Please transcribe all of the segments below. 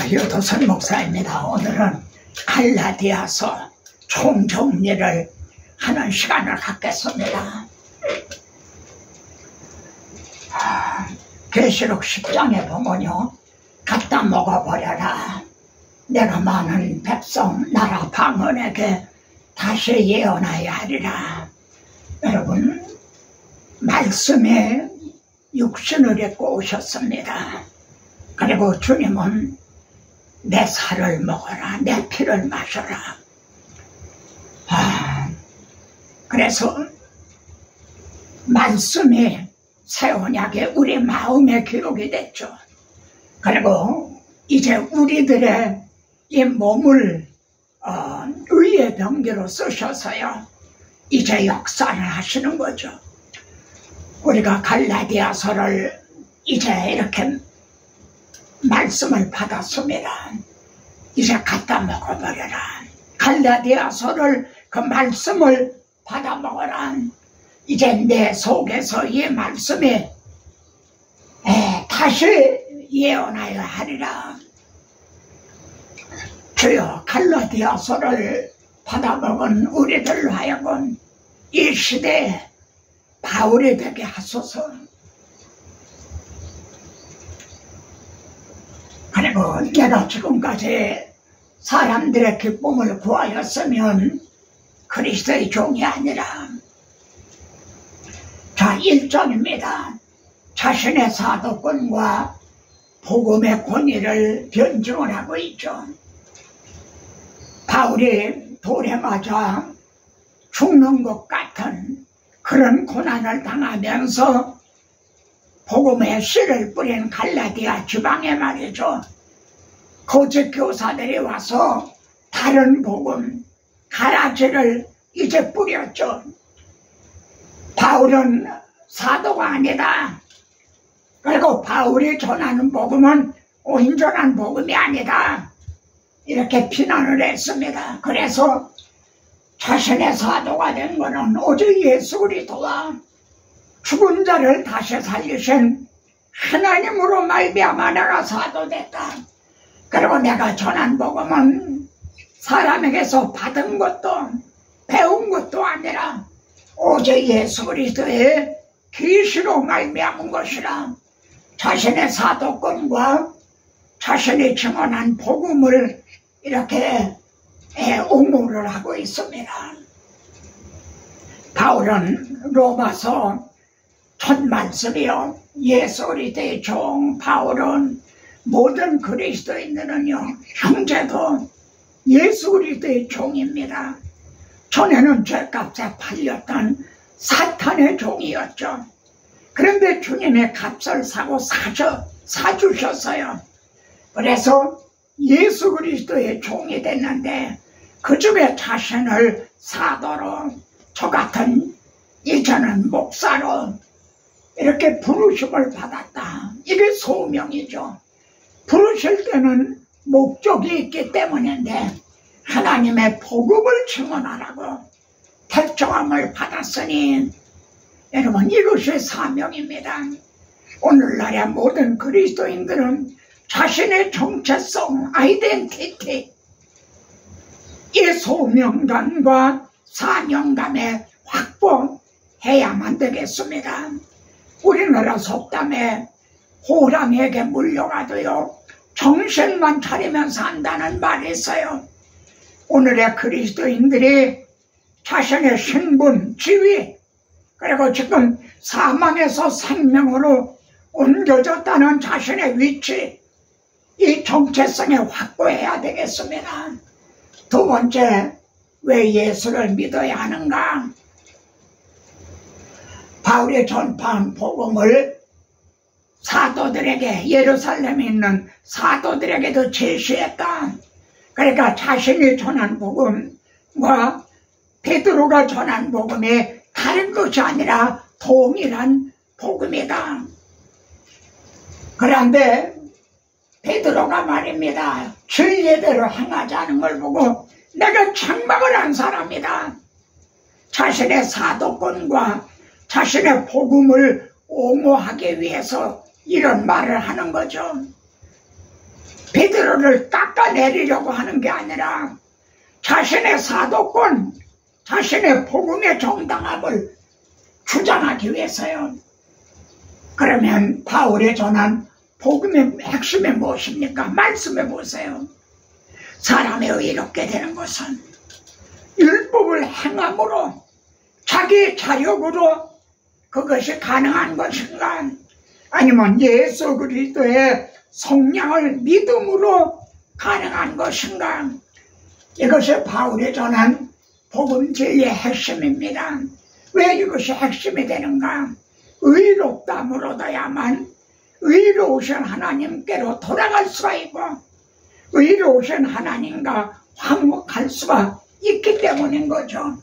류도선 목사입니다. 오늘은 갈라디아서 총정리를 하는 시간을 갖겠습니다. 계시록 10장에 보면요, 갖다 먹어버려라. 내가 많은 백성 나라 방언에게 다시 예언하여 하리라. 여러분, 말씀에 육신을 입고 오셨습니다. 그리고 주님은 내 살을 먹어라, 내 피를 마셔라. 그래서 말씀이 새 언약에 우리 마음에 기록이 됐죠. 그리고 이제 우리들의 이 몸을 의의 병기로 쓰셔서요, 이제 역사를 하시는 거죠. 우리가 갈라디아서를 이제 이렇게 말씀을 받았습니다. 이제 갖다 먹어버려라. 갈라디아서를 그 말씀을 받아 먹어라. 이제 내 속에서 이 말씀이 다시 예언하여 하리라. 주여, 갈라디아서를 받아 먹은 우리들로 하여금 이 시대에 바울이 되게 하소서. 그리고 내가 지금까지 사람들의 기쁨을 구하였으면 그리스도의 종이 아니라, 자, 1절입니다. 자신의 사도권과 복음의 권위를 변증을 하고 있죠. 바울이 돌에 맞아 죽는 것 같은 그런 고난을 당하면서 복음의 씨를 뿌린 갈라디아 지방에 말이죠, 거짓 교사들이 와서 다른 복음, 가라지를 이제 뿌렸죠. 바울은 사도가 아니다. 그리고 바울이 전하는 복음은 온전한 복음이 아니다. 이렇게 비난을 했습니다. 그래서 자신의 사도가 된 것은 오직 예수 그리스도와 죽은 자를 다시 살리신 하나님으로 말미암아 내가 사도됐다. 그리고 내가 전한 복음은 사람에게서 받은 것도 배운 것도 아니라 오직 예수 그리스도의 계시로 말미암은 것이라. 자신의 사도권과 자신이 증언한 복음을 이렇게 옹호를 하고 있습니다. 바울은 로마서 첫 말씀이요, 예수 그리스도의 종 바울은 모든 그리스도인들은요, 형제도 예수 그리스도의 종입니다. 전에는 죄값에 팔렸던 사탄의 종이었죠. 그런데 주님의 값을 사고 사주셨어요. 그래서 예수 그리스도의 종이 됐는데, 그 중에 자신을 사도로, 저 같은 이제는 목사로 이렇게 부르심을 받았다. 이게 소명이죠. 부르실 때는 목적이 있기 때문인데, 하나님의 복음을 증언하라고 택정함을 받았으니, 여러분, 이것이 사명입니다. 오늘날의 모든 그리스도인들은 자신의 정체성, 아이덴티티, 이 소명감과 사명감에 확보해야만 되겠습니다. 우리나라 속담에 호랑이에게 물려가도요, 정신만 차리면 산다는 말이 있어요. 오늘의 그리스도인들이 자신의 신분, 지위, 그리고 지금 사망에서 생명으로 옮겨졌다는 자신의 위치, 이 정체성에 확보해야 되겠습니다. 두 번째, 왜 예수를 믿어야 하는가? 바울이 전파한 복음을 사도들에게, 예루살렘에 있는 사도들에게도 제시했다. 그러니까 자신이 전한 복음과 베드로가 전한 복음이 다른 것이 아니라 동일한 복음이다. 그런데 베드로가 말입니다, 진리대로 행하자는 걸 보고 내가 책망을 한 사람이다. 자신의 사도권과 자신의 복음을 옹호하기 위해서 이런 말을 하는 거죠. 베드로를 깎아내리려고 하는 게 아니라 자신의 사도권, 자신의 복음의 정당함을 주장하기 위해서요. 그러면 바울이 전한 복음의 핵심이 무엇입니까? 말씀해 보세요. 사람이 의롭게 되는 것은 율법을 행함으로, 자기 자력으로 그것이 가능한 것인가? 아니면 예수 그리스도의 성령을 믿음으로 가능한 것인가? 이것이 바울이 전한 복음 진리의 핵심입니다. 왜 이것이 핵심이 되는가? 의롭다함으로다야만 의로우신 하나님께로 돌아갈 수가 있고 의로우신 하나님과 화목할 수가 있기 때문인 거죠.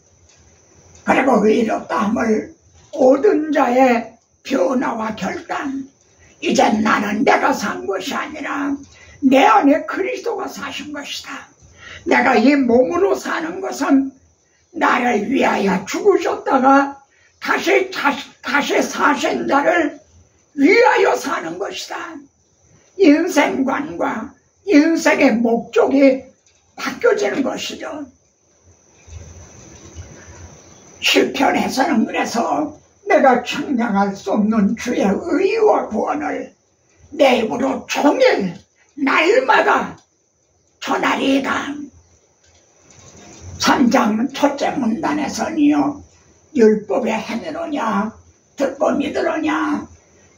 그리고 의롭다함을 얻은 자의 변화와 결단, 이제 나는 내가 산 것이 아니라 내 안에 그리스도가 사신 것이다. 내가 이 몸으로 사는 것은 나를 위하여 죽으셨다가 다시 사신 자를 위하여 사는 것이다. 인생관과 인생의 목적이 바뀌어지는 것이죠. 시편에서는 그래서 내가 청량할 수 없는 주의 의와 구원을 내 입으로 종일 날마다 전하리이다. 3장 첫째 문단에서는요, 율법의 행위로냐 듣고 믿으로냐,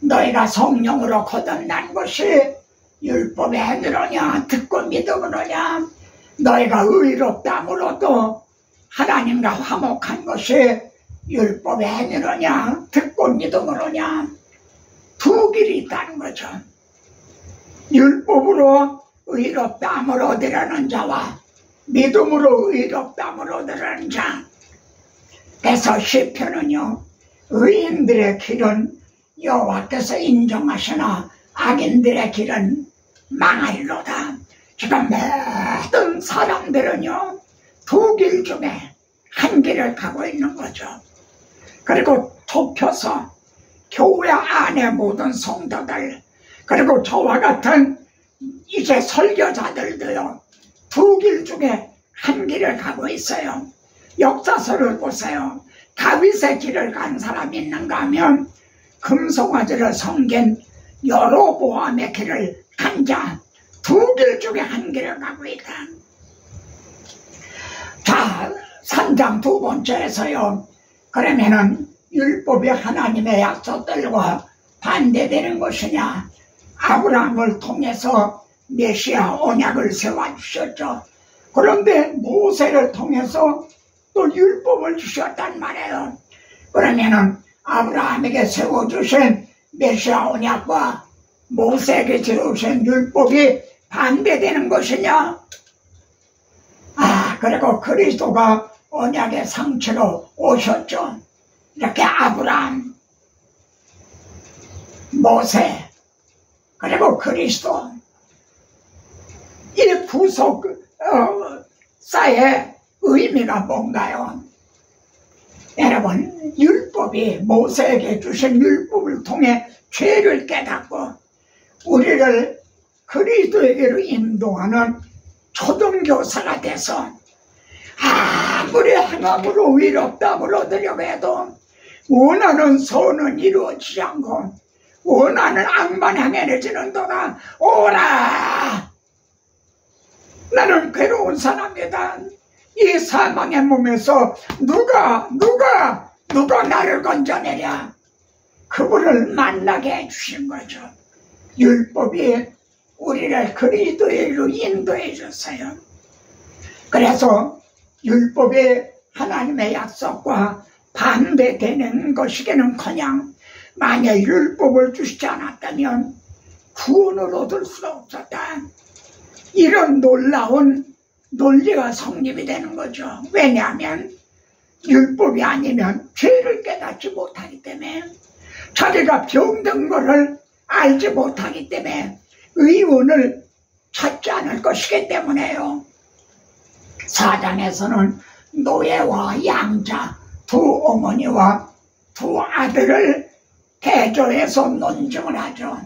너희가 성령으로 거듭난 것이 율법의 행위로냐 듣고 믿음으로냐, 너희가 의롭다함으로도 하나님과 화목한 것이 율법의 행위로냐 듣고 믿음으로냐, 두 길이 있다는 거죠. 율법으로 의롭다함을 얻으려는 자와 믿음으로 의롭다함을 얻으려는 자. 그래서 시편은요, 의인들의 길은 여호와께서 인정하시나 악인들의 길은 망하리로다. 지금 모든 사람들은요, 두 길 중에 한 길을 가고 있는 거죠. 그리고 좁혀서 교회 안에 모든 성도들, 그리고 저와 같은 이제 설교자들도요, 두 길 중에 한 길을 가고 있어요. 역사서를 보세요. 다윗의 길을 간 사람이 있는가 하면 금송아지를 섬긴 여로보암의 길을 간 자, 두 길 중에 한 길을 가고 있다. 자, 3장 두 번째에서요, 그러면은 율법이 하나님의 약속들과 반대되는 것이냐? 아브라함을 통해서 메시아 언약을 세워주셨죠. 그런데 모세를 통해서 또 율법을 주셨단 말이에요. 그러면은 아브라함에게 세워주신 메시아 언약과 모세에게 세우신 율법이 반대되는 것이냐? 그리고 그리스도가 언약의 상처로 오셨죠. 이렇게 아브라함, 모세, 그리고 그리스도, 이 구속사의 의미가 뭔가요? 여러분, 율법이, 모세에게 주신 율법을 통해 죄를 깨닫고 우리를 그리스도에게로 인도하는 초등교사가 돼서 아무리 행함으로 의롭다함을 얻으려고 해도 원하는 선은 이루어지지 않고 원하는 악만 행해지는도다. 오라! 나는 괴로운 사람이다. 이 사망의 몸에서 누가 나를 건져내랴? 그분을 만나게 해주신 거죠. 율법이 우리를 그리스도로 인도해 줬어요. 그래서 율법이 하나님의 약속과 반대되는 것이기는커녕 만약 율법을 주시지 않았다면 구원을 얻을 수가 없었다. 이런 놀라운 논리가 성립이 되는 거죠. 왜냐하면 율법이 아니면 죄를 깨닫지 못하기 때문에, 자기가 병든 것을 알지 못하기 때문에 의원을 찾지 않을 것이기 때문에요. 4장에서는 노예와 양자, 두 어머니와 두 아들을 대조해서 논증을 하죠.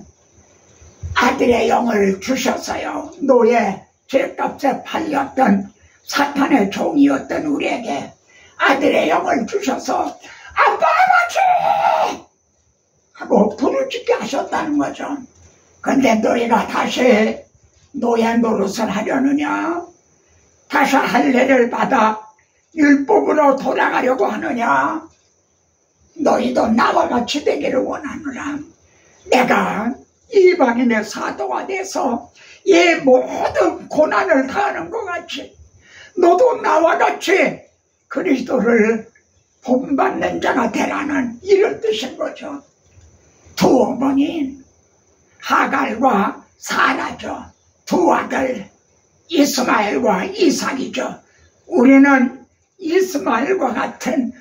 아들의 영을 주셨어요. 노예 죄값에 팔렸던 사탄의 종이었던 우리에게 아들의 영을 주셔서 아빠 아버지 하고 부르짖게 하셨다는 거죠. 근데 너희가 다시 노예 노릇을 하려느냐? 다시 할례를 받아 율법으로 돌아가려고 하느냐? 너희도 나와 같이 되기를 원하노라. 내가 이방인의 사도가 돼서 이 모든 고난을 당하는 것 같이 너도 나와 같이 그리스도를 본받는 자가 되라는 이런 뜻인 거죠. 두 어머니 하갈과 사라죠. 두 아들 이스마엘과 이삭이죠. 우리는 이스마엘과 같은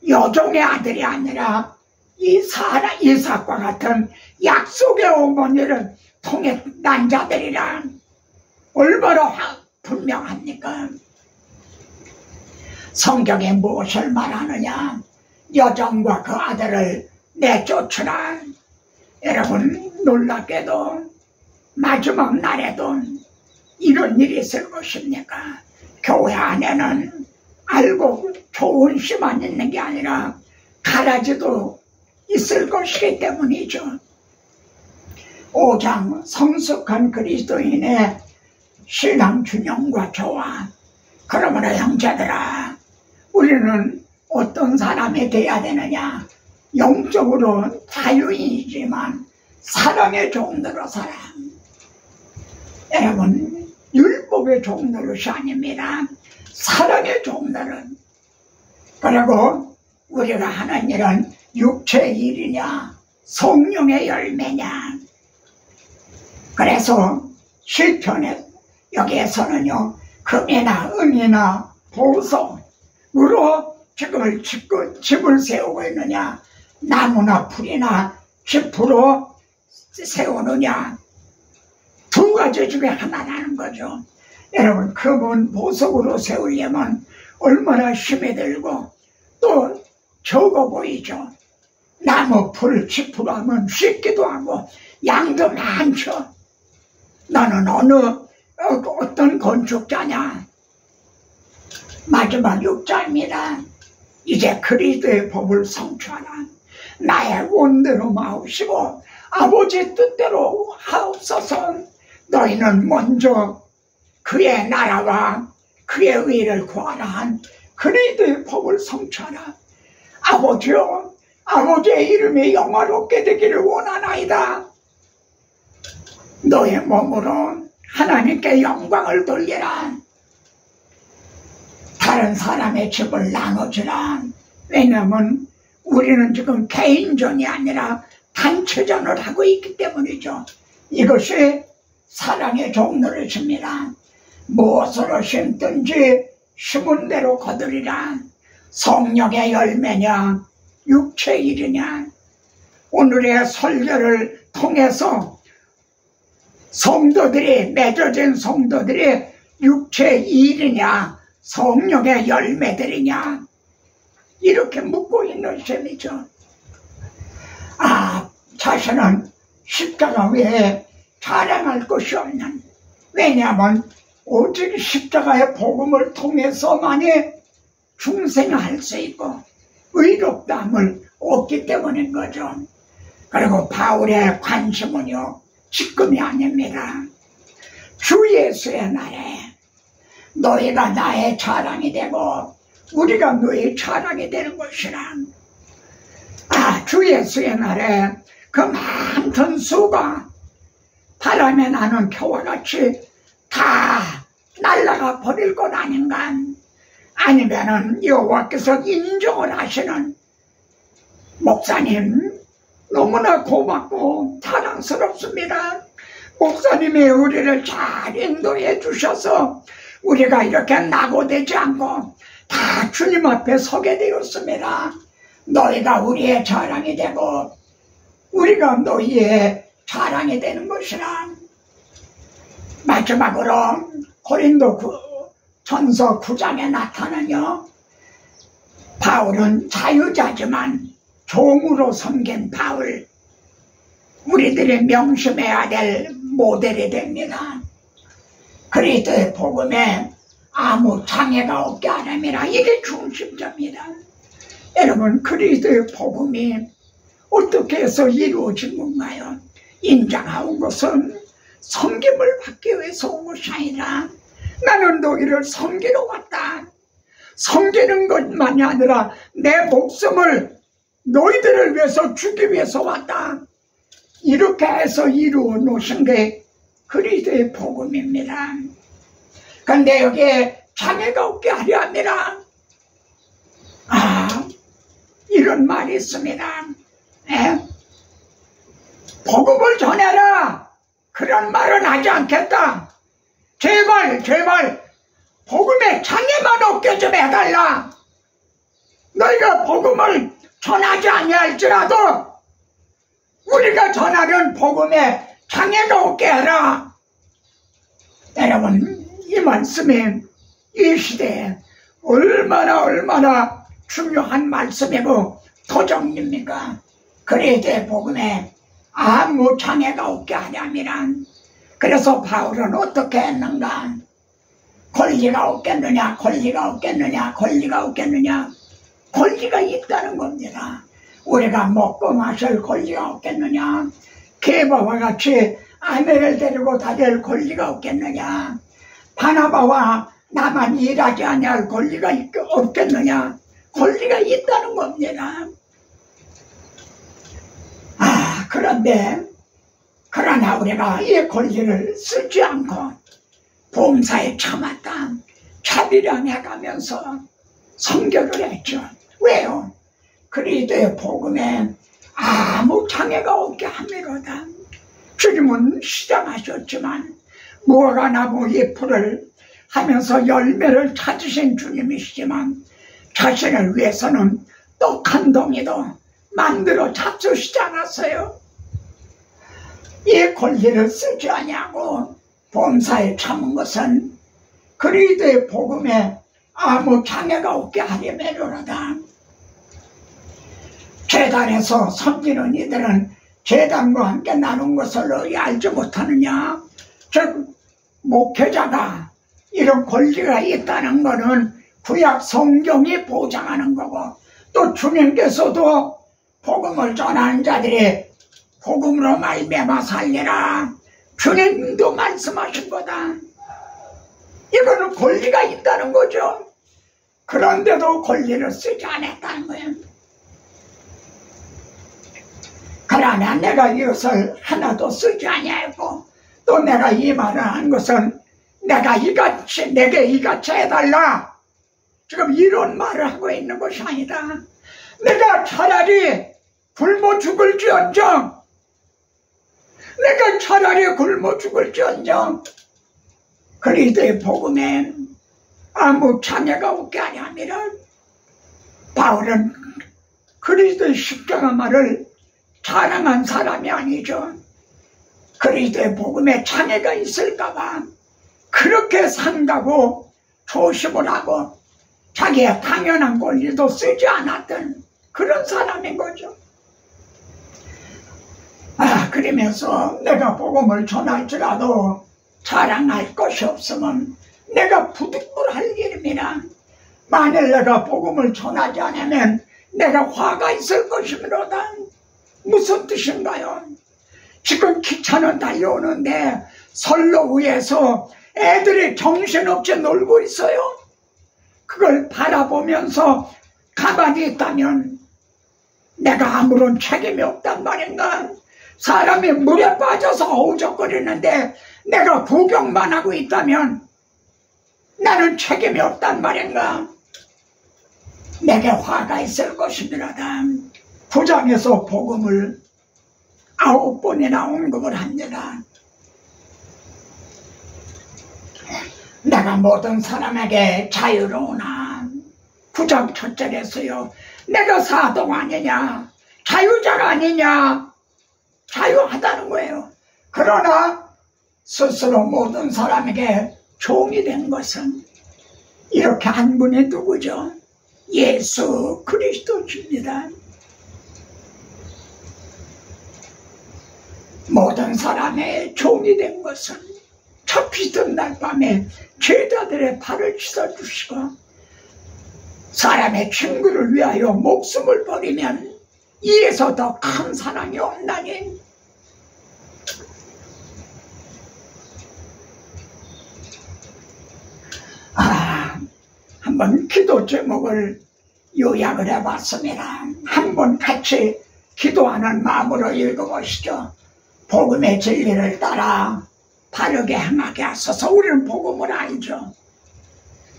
여종의 아들이 아니라 이삭과 같은 약속의 어머니를 통해 난 자들이라. 얼마나 분명합니까? 성경에 무엇을 말하느냐? 여종과 그 아들을 내쫓으라. 여러분 놀랍게도 마지막 날에도 이런 일이 있을 것입니까? 교회 안에는 알고 좋은 씨만 있는 게 아니라 가라지도 있을 것이기 때문이죠. 5장 성숙한 그리스도인의 신앙 균형과 조화. 그러므로 형제들아, 우리는 어떤 사람이 되어야 되느냐? 영적으로 자유인이지만 사랑의 종로로 살아. 여러분 율법의 종로릇이 아닙니다. 사랑의 종로는. 그리고 우리가 하는 일은 육체의 일이냐 성령의 열매냐. 그래서 시편에 여기에서는요 금이나 은이나 보석으로 집을 세우고 있느냐 나무나 풀이나 짚으로 세우느냐. 두 가지 중에 하나라는 거죠. 여러분 금은 보석으로 세우려면 얼마나 힘이 들고 또 적어 보이죠. 나무 풀 짚으로 하면 쉽기도 하고 양도 많죠. 너는 어떤 건축자냐? 마지막 6자입니다. 이제 그리스도의 법을 성취하라. 나의 원대로 마옵시고 아버지 뜻대로 하옵소서. 너희는 먼저 그의 나라와 그의 의를 구하라 한 그리스도의 법을 성취하라. 아버지여, 아버지의 이름이 영화롭게 되기를 원하나이다. 너의 몸으로 하나님께 영광을 돌리라. 다른 사람의 집을 나눠주라. 왜냐하면 우리는 지금 개인전이 아니라 단체전을 하고 있기 때문이죠. 이것이 사랑의 종로릇입니다. 무엇으로 심든지 심은 대로 거두리라. 성령의 열매냐 육체의 일이냐. 오늘의 설교를 통해서 성도들이 맺어진 성도들이 육체의 일이냐 성령의 열매들이냐 이렇게 묻고 있는 셈이죠. 자신은 십자가 외에 자랑할 것이 없는. 왜냐하면 오직 십자가의 복음을 통해서만이 중생할 수 있고 의롭다함을 얻기 때문인 거죠. 그리고 바울의 관심은요 지금이 아닙니다. 주 예수의 날에 너희가 나의 자랑이 되고 우리가 너의 자랑이 되는 것이라. 주 예수의 날에 그 많던 수가 바람에 나는 표와 같이 다 날아가 버릴 것 아닌가. 아니면은 여호와께서 인정을 하시는 목사님 너무나 고맙고 자랑스럽습니다. 목사님이 우리를 잘 인도해 주셔서 우리가 이렇게 낙오되지 않고 다 주님 앞에 서게 되었습니다. 너희가 우리의 자랑이 되고 우리가 너희의 자랑이 되는 것이라. 마지막으로 고린도 전서 9장에 나타나요. 바울은 자유자지만 종으로 섬긴 바울. 우리들이 명심해야 될 모델이 됩니다. 그리스도의 복음에 아무 장애가 없게 하려면 이게 중심점이다. 여러분, 그리스도의 복음이 어떻게 해서 이루어진 건가요? 인정한 것은 섬김을 받기 위해서 온 것이 아니라 나는 너희를 섬기러 왔다. 섬기는 것만이 아니라 내 목숨을 너희들을 위해서 주기 위해서 왔다. 이렇게 해서 이루어 놓으신 게 그리스도의 복음입니다. 그런데 여기에 장애가 없게 하려 합니다. 이런 말이 있습니다. 복음을 전해라. 그런 말은 하지 않겠다. 제발 복음에 장애만 없게 좀 해달라. 너희가 복음을 전하지 아니할지라도 우리가 전하는 복음에 장애가 없게 해라. 여러분, 이 말씀이 이 시대에 얼마나 중요한 말씀이고 도전입니까? 그리스도의 복음에 아무 장애가 없게 하려면, 그래서 바울은 어떻게 했는가? 권리가 없겠느냐? 권리가 있다는 겁니다. 우리가 먹고 마실 권리가 없겠느냐? 게바와 같이 아내를 데리고 다닐 권리가 없겠느냐? 바나바와 나만 일하지 아니할 권리가 없겠느냐? 권리가 있다는 겁니다. 그러나 우리가 이 권리를 쓰지 않고 범사에 참았다. 차비량해가면서 선교를 했죠. 왜요? 그리스도의 복음에 아무 장애가 없게 함이로다. 주님은 시장하셨지만 무화과 나무 잎을 하면서 열매를 찾으신 주님이시지만 자신을 위해서는 떡 한 덩이도 만들어 잡수시지 않았어요. 이 권리를 쓰지 아니하고 범사에 참은 것은 그리스도의 복음에 아무 장애가 없게 하려면이로다. 제단에서 섬기는 이들은 제단과 함께 나눈 것을 너희 알지 못하느냐? 즉 목회자가 이런 권리가 있다는 것은 구약 성경이 보장하는 거고, 또 주님께서도 복음을 전하는 자들이 복음으로 말미암아 살리라, 주님도 말씀하신 거다. 이거는 권리가 있다는 거죠. 그런데도 권리를 쓰지 않았다는 거예요. 그러나 내가 이것을 하나도 쓰지 아니하고, 또 내가 이 말을 한 것은 내게 이같이 해달라, 지금 이런 말을 하고 있는 것이 아니다. 내가 차라리 굶어 죽을지언정, 그리스도의 복음에 아무 장애가 없게 하려 함이라. 바울은 그리스도의 십자가 말을 자랑한 사람이 아니죠. 그리스도의 복음에 장애가 있을까봐 그렇게 산다고 조심을 하고 자기의 당연한 권리도 쓰지 않았던 그런 사람인 거죠. 그러면서 내가 복음을 전할지라도 자랑할 것이 없으면 내가 부득불할 일입니다. 만일 내가 복음을 전하지 않으면 내가 화가 있을 것이므로다. 무슨 뜻인가요? 지금 기차는 달려오는데 선로 위에서 애들이 정신없이 놀고 있어요. 그걸 바라보면서 가만히 있다면 내가 아무런 책임이 없단 말인가? 사람이 물에 빠져서 어우적거리는데 내가 구경만 하고 있다면 나는 책임이 없단 말인가? 내게 화가 있을 것이니라다. 9장에서 복음을 9번이나 언급을 합니다. 내가 모든 사람에게 자유로우나 9장 첫절에서요, 내가 사동 아니냐, 자유자가 아니냐, 자유하다는 거예요. 그러나 스스로 모든 사람에게 종이 된 것은 이렇게 한 분이 누구죠? 예수 그리스도입니다. 모든 사람의 종이 된 것은 잡히던 날 밤에 제자들의 발을 씻어주시고 사람의 친구를 위하여 목숨을 버리면 이에서 더 큰 사랑이 없나니. 한번 기도 제목을 요약을 해봤습니다. 한번 같이 기도하는 마음으로 읽어보시죠. 복음의 진리를 따라 바르게 행하게 하소서. 우리는 복음을 알죠.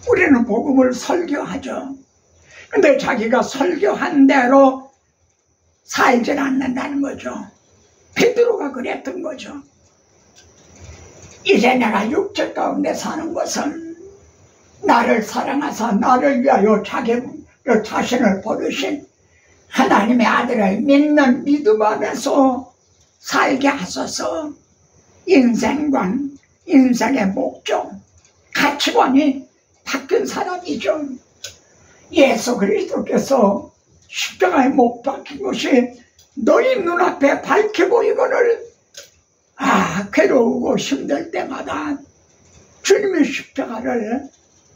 우리는 복음을 설교하죠. 근데 자기가 설교한 대로 살질 않는다는 거죠. 베드로가 그랬던 거죠. 이제 내가 육체 가운데 사는 것은 나를 사랑하사 나를 위하여 자신을 버리신 하나님의 아들을 믿는 믿음 안에서 살게 하소서. 인생관, 인생의 목적, 가치관이 바뀐 사람이죠. 예수 그리스도께서 십자가에 못 박힌 것이 너희 눈앞에 밝혀 보이거늘 괴로우고 힘들 때마다 주님의 십자가를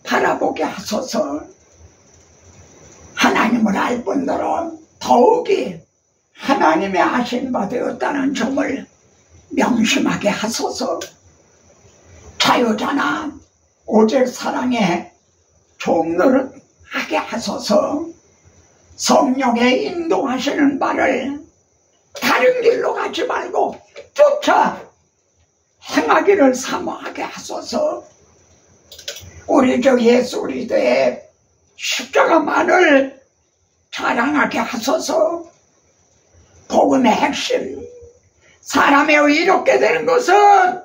바라보게 하소서. 하나님을 알 뿐더러 더욱이 하나님의 하신 바 되었다는 점을 명심하게 하소서. 자유자나 오직 사랑의 종노릇 하게 하소서. 성령의 인도하시는 바를 다른 길로 가지 말고 쫓아 행하기를 사모하게 하소서. 우리 주 예수 그리스도의 십자가만을 자랑하게 하소서. 복음의 핵심, 사람의 이렇게 되는 것은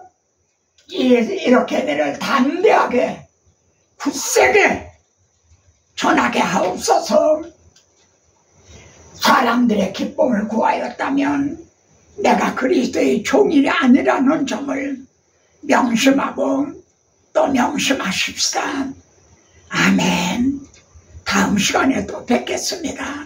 이렇게 되를 담대하게 굳세게 전하게 하옵소서. 사람들의 기쁨을 구하였다면 내가 그리스도의 종이 아니라는 점을 명심하고 또 명심하십시다. 아멘. 다음 시간에 또 뵙겠습니다.